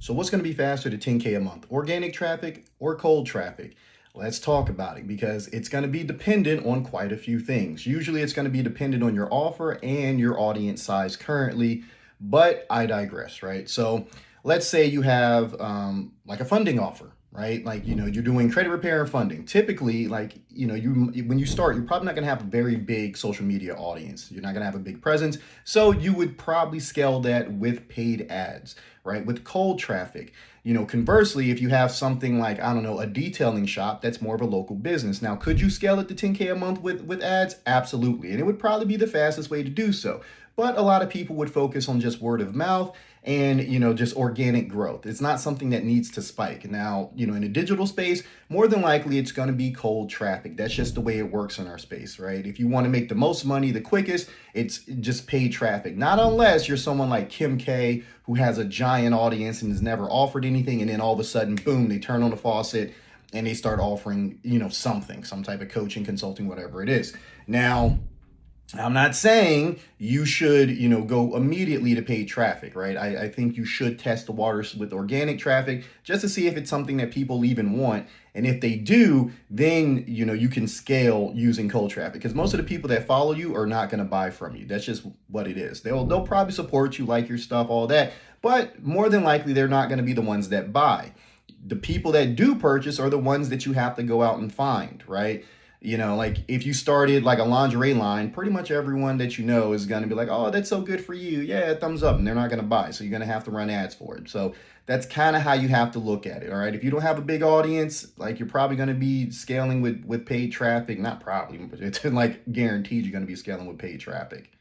So what's going to be faster to 10K a month? Organic traffic or cold traffic? Let's talk about it because it's going to be dependent on quite a few things. Usually it's going to be dependent on your offer and your audience size currently, but I digress, right? So let's say you have like a funding offer, right? Like, you're doing credit repair and funding. Typically, like, when you start, you're probably not going to have a very big social media audience. You're not going to have a big presence. So you would probably scale that with paid ads, right? With cold traffic. Conversely, if you have something like, I don't know, a detailing shop, that's more of a local business. Now, could you scale it to 10K a month with ads? Absolutely. And it would probably be the fastest way to do so. But a lot of people would focus on just word of mouth and, just organic growth. It's not something that needs to spike. Now, in a digital space, more than likely it's going to be cold traffic. That's just the way it works in our space, right? If you want to make the most money the quickest, it's just paid traffic. Not unless you're someone like Kim K, who has a giant audience and has never offered anything, and then all of a sudden, boom, they turn on the faucet and they start offering, something, some type of coaching, consulting, whatever it is. Now, I'm not saying you should, go immediately to paid traffic, right? I think you should test the waters with organic traffic just to see if it's something that people even want. And if they do, then, you can scale using cold traffic because most of the people that follow you are not going to buy from you. That's just what it is. They'll probably support you, like your stuff, all that, but more than likely they're not going to be the ones that buy. The people that do purchase are the ones that you have to go out and find, right? Like if you started like a lingerie line, pretty much everyone that you know is going to be like, oh, that's so good for you. Yeah, thumbs up. And they're not going to buy. So you're going to have to run ads for it. So that's kind of how you have to look at it. All right. If you don't have a big audience, like you're probably going to be scaling with paid traffic. Not probably, but it's like guaranteed you're going to be scaling with paid traffic.